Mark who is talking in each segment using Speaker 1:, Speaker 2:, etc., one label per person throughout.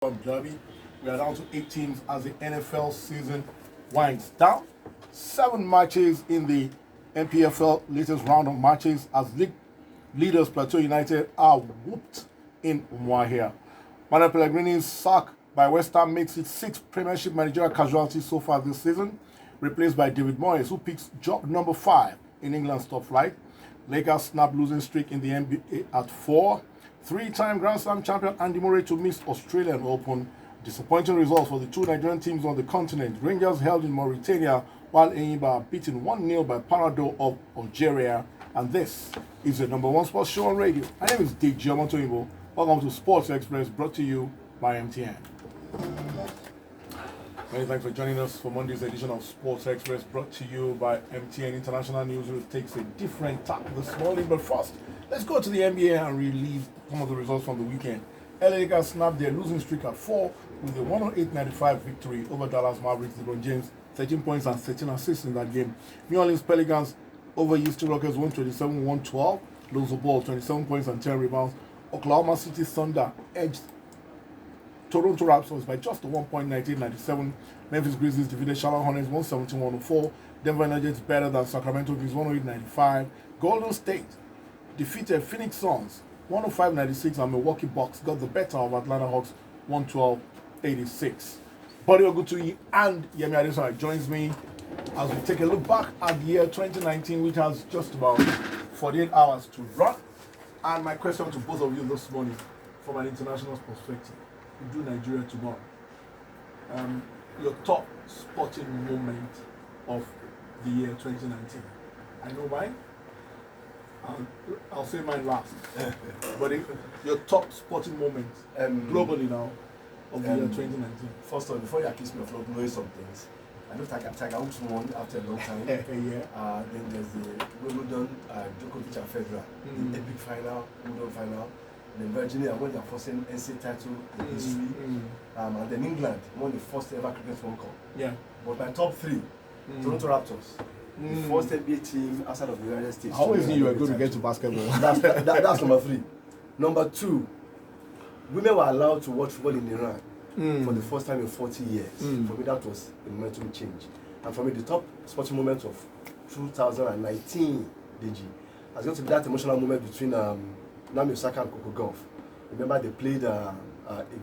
Speaker 1: Derby. We are down to 8 teams as the NFL season winds down. 7 matches in the NPFL latest round of matches as league leaders Plateau United are whooped in Umuahia. Manuel Pellegrini's sack by West Ham makes it 6th Premiership managerial casualty so far this season, replaced by David Moyes, who picks job number 5 in England's top flight. Lakers snap losing streak in the NBA at 4. 3-time Grand Slam champion Andy Murray to miss Australian Open. Disappointing results for the 2 Nigerian teams on the continent. Rangers held in Mauritania, while Enyimba are beaten 1-0 by Parado of Algeria. And this is the number 1 sports show on radio. My name is Dick Giamontoimbo. Welcome to Sports Express, brought to you by MTN. Many thanks for joining us for Monday's edition of Sports Express, brought to you by MTN. International news takes a different tack this morning. But first, let's go to the NBA and relieve some of the results from the weekend. LA Lakers snapped their losing streak at 4 with a 108-95 victory over Dallas Mavericks. LeBron James, 13 points and 13 assists in that game. New Orleans Pelicans over Houston Rockets 127-112. Lonzo Ball, 27 points and 10 rebounds. Oklahoma City Thunder edged Toronto Raptors by just 1 point, 1997. Memphis Grizzlies defeated Charlotte Hornets 117-104. Denver Nuggets better than Sacramento Kings 108-95. Golden State defeated Phoenix Suns 105-96, and Milwaukee Bucks got the better of Atlanta Hawks 112-86. Buddy Ogutuyi and Yemi Adesanya joins me as we take a look back at the year 2019, which has just about 48 hours to run. And my question to both of you this morning, from an international perspective, we do Nigeria tomorrow. Your top sporting moment of the year 2019. I know mine. I'll say mine last. But your top sporting moment globally now of the year 2019.
Speaker 2: First of all, before you accuse me of not knowing some things, I know Tiger Woods won after a long time.
Speaker 1: Yeah.
Speaker 2: Then there's the Wimbledon, Djokovic and Federer, the epic final, Wimbledon final. Then Virginia won their first NCAA title in history. And then England won the first ever Cricket World Cup.
Speaker 1: Yeah.
Speaker 2: But my top 3, Toronto Raptors, the first NBA team outside of the United States.
Speaker 1: I always knew you were going to get to basketball.
Speaker 2: That's number 3. Number 2, women were allowed to watch football in Iran for the first time in 40 years. For me, that was a momentum change. And for me, the top sporting moment of 2019, DG, has going to be that emotional moment between Naomi Osaka and Coco Gauff. Remember, they played a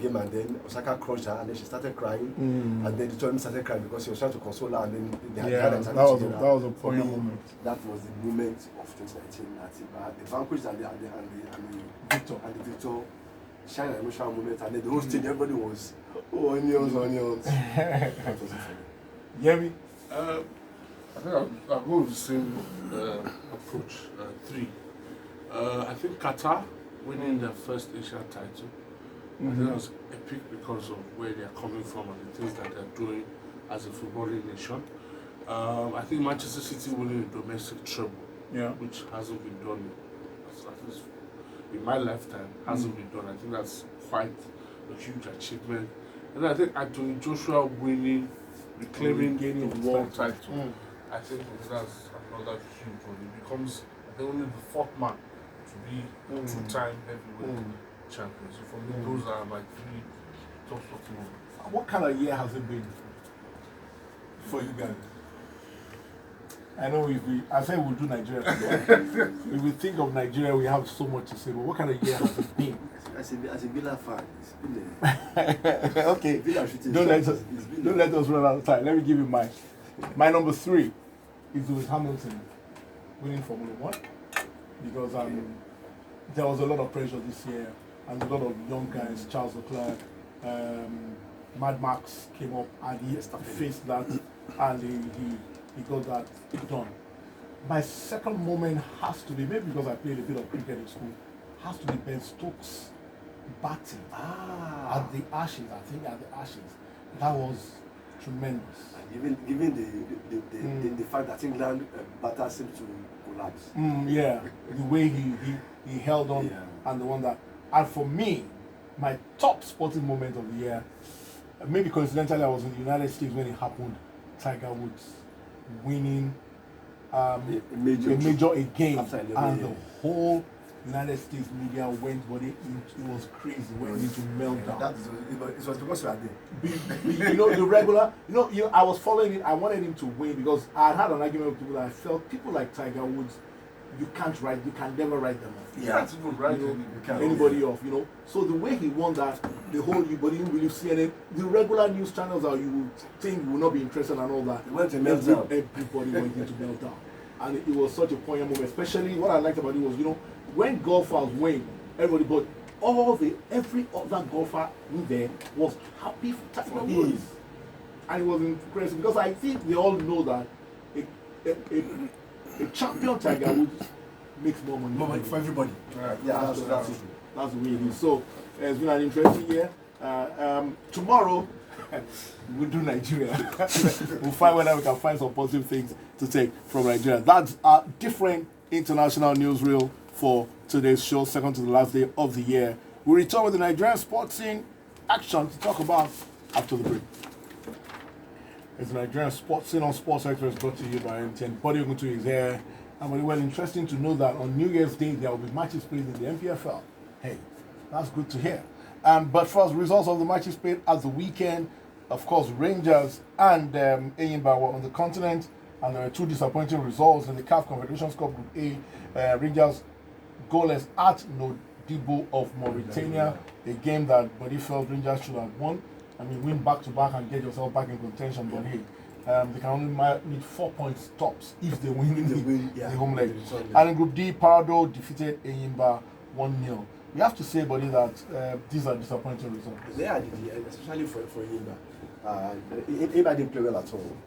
Speaker 2: game, and then Osaka crushed her, and then she started crying, and then the tournament started crying because she was trying to console her, and then they had
Speaker 1: that was a poignant moment.
Speaker 2: That was the moment of 2019 at the Vanquish and the Victor shine an emotional moment, and then the whole stage, everybody was, onions. That was it for me.
Speaker 1: Yemi?
Speaker 3: I think I'll go with the same approach. 3. I think Qatar winning their first Asian title. I think that was epic because of where they are coming from and the things that they're doing as a footballing nation. I think Manchester City winning a domestic treble, which hasn't been done, at least in my lifetime, hasn't been done. I think that's quite a huge achievement. And I think Anthony Joshua reclaiming the world title. I think that's another huge one. He becomes, I think, only the 4th man to be 2-time heavyweight champion. So for me, those are my 3 top sporting moments.
Speaker 1: What kind of year has it been for you guys? I know I said we'll do Nigeria today. If we think of Nigeria, we have so much to say, but what kind of year has it been?
Speaker 2: As a Villa fan, it's been
Speaker 1: Okay,
Speaker 2: Villa
Speaker 1: don't let us run out of time. Let me give you mine. My number 3 is Lewis Hamilton winning Formula 1, because there was a lot of pressure this year, and a lot of young guys, Charles Leclerc, Mad Max came up, and he faced that, and he got that done. My second moment has to be, maybe because I played a bit of cricket in school, has to be Ben Stokes batting at the Ashes. I think at the Ashes, that was tremendous.
Speaker 2: Given the fact that England batter seemed to collapse.
Speaker 1: The way he held on, and the one that, and for me, my top sporting moment of the year, maybe coincidentally I was in the United States when it happened, Tiger Woods winning a major again, and the whole United States media went, but it was crazy. Went into meltdown.
Speaker 2: It was because you are there.
Speaker 1: The regular, I was following it. I wanted him to win because I had an argument with people that I felt people like Tiger Woods, you can never write them off.
Speaker 3: You can't even write
Speaker 1: anybody off, So the way he won that, the whole, but you didn't really see any, the regular news channels that you would think will not be interested and all that.
Speaker 2: It went to meltdown.
Speaker 1: Everybody went into meltdown. And it was such a poignant moment, especially what I liked about it was, when golfers win, everybody, but every other golfer in there was happy for Tiger Woods. And it was impressive because I think they all know that a champion Tiger Woods makes more money.
Speaker 2: More money for everybody.
Speaker 3: Right.
Speaker 1: Yeah, that's the way it is. So it's been an interesting year. Tomorrow we'll do Nigeria. We'll find whether we can find some positive things to take from Nigeria. That's a different international newsreel for today's show, second to the last day of the year. We return with the Nigerian sports scene action to talk about after the break. It's the Nigerian sports scene on Sports Express, brought to you by MTN. Body Oguntu is here. And well, interesting to know that on New Year's Day there will be matches played in the MPFL. Hey, that's good to hear. But first, results of the matches played at the weekend. Of course, Rangers and Enyimba were on the continent, and there were two disappointing results in the CAF Confederations Cup Group A. Rangers goalless at Nodibo of Mauritania, a game that Body felt Rangers should have won. Win back-to-back and get yourself back in contention, but hey, they can only need 4 points tops if they win the home leg. And in Group D, Parado defeated Enyimba 1-0. We have to say, Buddy, that these are disappointing results.
Speaker 2: They are, especially for Enyimba. Enyimba didn't play well at all.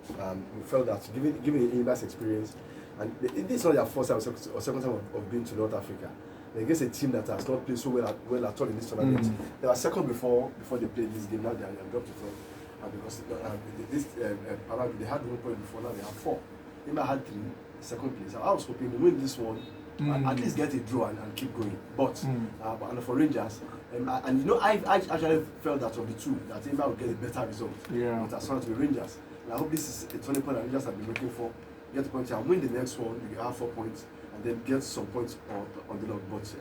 Speaker 2: We felt that, given Enyimba's experience, and this is not their first time or second time of being to North Africa. Against a team that has not played so well at all in this tournament. They were second before they played this game. Now they have dropped to third. And because they had 1 point before, now they have 4. Enyimba had 3, second place. I was hoping to win this one, and at least get a draw and keep going. But and for Rangers, I actually felt that of the two, that Enyimba would get a better result.
Speaker 1: Yeah.
Speaker 2: But as far as the Rangers, and I hope this is a turning point that Rangers have been looking for. Get a point here and win the next one. You have 4 points. And then get some points on the log, but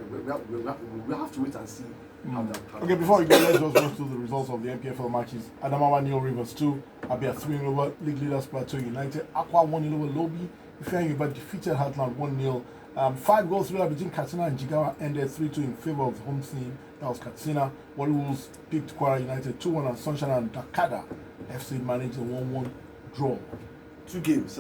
Speaker 2: we have to wait and see how that happens. Okay,
Speaker 1: before we go, let's just go through the results of the MPFL matches. Adamawa Neo Rivers 2, Abia 3-0 over League Leaders Plateau United, Aqua 1-0 over Lobi, Ifeanyi defeated Heartland 1-0. 5 goals thriller between Katsina and Jigawa ended 3-2 in favor of the home team. That was Katsina. Wolves picked Kwara United 2-1, and Sunshine and Dakada FC managed a 1-1 draw.
Speaker 2: 2 games.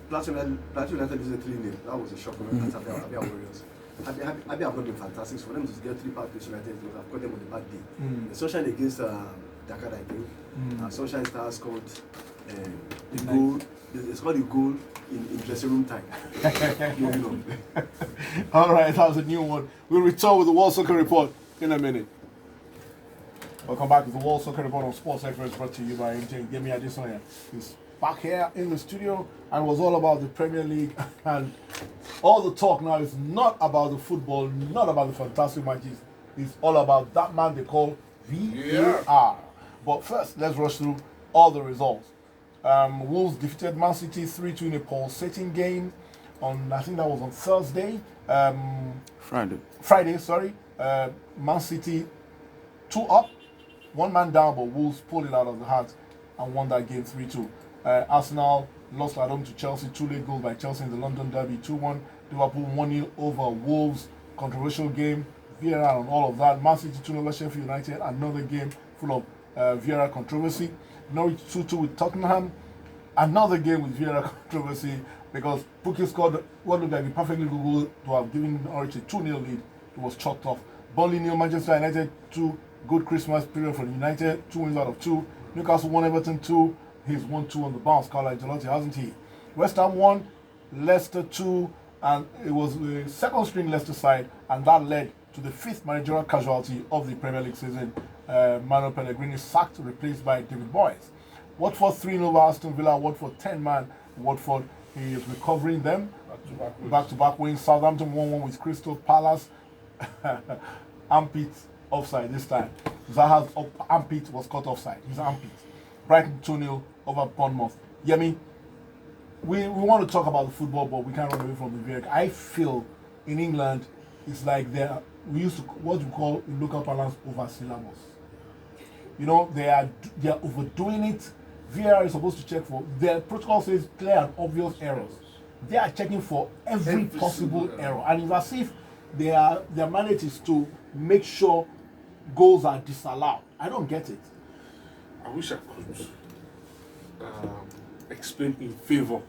Speaker 2: Plateau United is a 3-0. That was a shock for Abia Warriors. Abia have not been fantastic. For them to get 3 Plateau United, they would have caught them on a bad day. The Sunshine against Dakar, I think. Sunshine Stars scored the goal. They scored the goal in dressing room time.
Speaker 1: All right, that was a new one. We'll return with the World Soccer Report in a minute. Welcome back to the World Soccer Report on Sports Express, brought to you by MTN. Yemi Adesanya is back here in the studio, and it was all about the Premier League, and all the talk now is not about the football, not about the fantastic matches. It's all about that man they call VAR. But first, let's rush through all the results. Wolves defeated Man City 3-2 in a pulsating game on, I think that was on Thursday. Friday, sorry. Man City 2 up, 1 man down, but Wolves pulled it out of the hat and won that game 3-2. Arsenal lost at home to Chelsea, 2 late goals by Chelsea in the London Derby, 2-1. Liverpool 1-0 over Wolves, controversial game, VAR and all of that. Man City 2-0 over Sheffield United, another game full of VAR controversy. Norwich 2-2 with Tottenham, another game with VAR controversy because Pukki scored what looked like a perfectly good goal to have given Norwich a 2-0 lead. It was chalked off. Burnley 0, Manchester United 2, good Christmas period for United, 2 wins out of 2. Newcastle 1, Everton 2. He's 1-2 on the bounce, Carlo Ancelotti, hasn't he? West Ham 1, Leicester 2, and it was the second string Leicester side, and that led to the 5th managerial casualty of the Premier League season. Manuel Pellegrini sacked, replaced by David Moyes. Watford 3-0 over Aston Villa, Watford 10-man. Watford, he is recovering them. Back-to-back wins. Southampton 1-1 with Crystal Palace. Armpit offside this time. Zaha's armpit was caught offside. His armpit. Brighton 2-0 over Bournemouth. Yemi, we want to talk about the football, but we can't run away from the VAR. I feel in England, it's like we used to what we call in local parlance over syllabus. You know, they are overdoing it. VAR is supposed to check for the protocol says clear and obvious errors. They are checking for every possible error, and it's as if their mandate is to make sure goals are disallowed. I don't get it.
Speaker 3: I wish I could explain in favor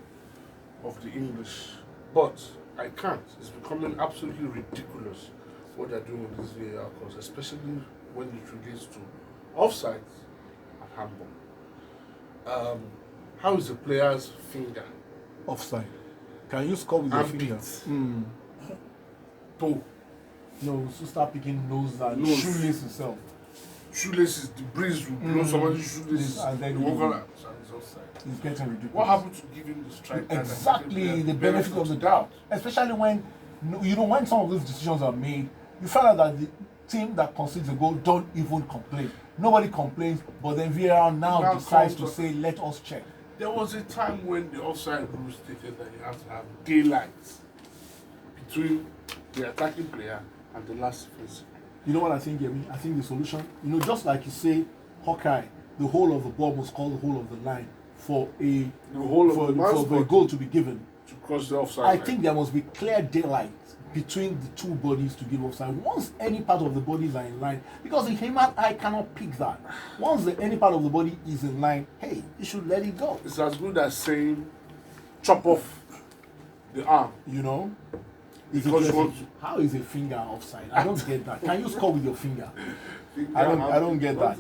Speaker 3: of the English, but I can't. It's becoming absolutely ridiculous what they're doing with this VAR course, especially when it relates to offside and handball. How is the player's finger?
Speaker 1: Offside. Can you score with your finger?
Speaker 3: Toe.
Speaker 1: No, so start picking nose and
Speaker 3: Nose.
Speaker 1: shoelace itself.
Speaker 3: Shoelaces, the breeze will blow somebody's shoelaces
Speaker 1: And then
Speaker 3: you
Speaker 1: you-
Speaker 3: walk around, and it's offside.
Speaker 1: It's getting ridiculous.
Speaker 3: What happened to giving the striker
Speaker 1: Exactly the benefit of the doubt, especially when when some of those decisions are made, you find out that the team that concedes a goal don't even complain. Nobody complains, but then VAR now decides to
Speaker 3: comes
Speaker 1: say, "Let us check."
Speaker 3: There was a time when the offside rule stated that you have to have daylight between the attacking player and the last defensive.
Speaker 1: You know what I think, Yemi? I think the solution, just like you say, Hawkeye, the whole of the ball must call the whole of the line for a goal to be given.
Speaker 3: To cross the offside
Speaker 1: I
Speaker 3: line.
Speaker 1: think there must be clear daylight between the two bodies to give offside. Once any part of the bodies are in line, because the human eye cannot pick that. Once any part of the body is in line, hey, you should let it go.
Speaker 3: It's as good as saying chop off the arm.
Speaker 1: Because how is a finger offside? I don't get that. Can you score with your finger? I don't get that.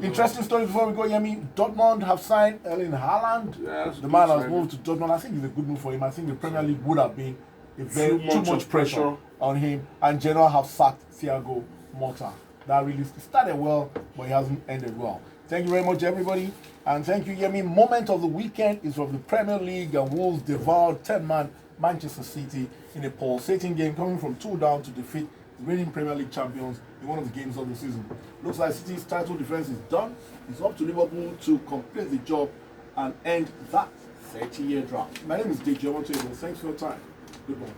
Speaker 1: Interesting story before we go, Yemi. Dortmund have signed Erling Haaland.
Speaker 3: Yeah,
Speaker 1: The man has moved to Dortmund. I think it's a good move for him. I think the Premier League would have been too much pressure on him. And Genoa have sacked Thiago Motta. That really started well, but it hasn't ended well. Thank you very much, everybody. And thank you, Yemi. Moment of the weekend is from the Premier League, and Wolves devoured 10-man Manchester City in a pulsating game, coming from 2 down to defeat the reigning Premier League champions in one of the games of the season. Looks like City's title defense is done. It's up to Liverpool to complete the job and end that 30-year drought. My name is Dick Jomoto. Thanks for your time. Good morning.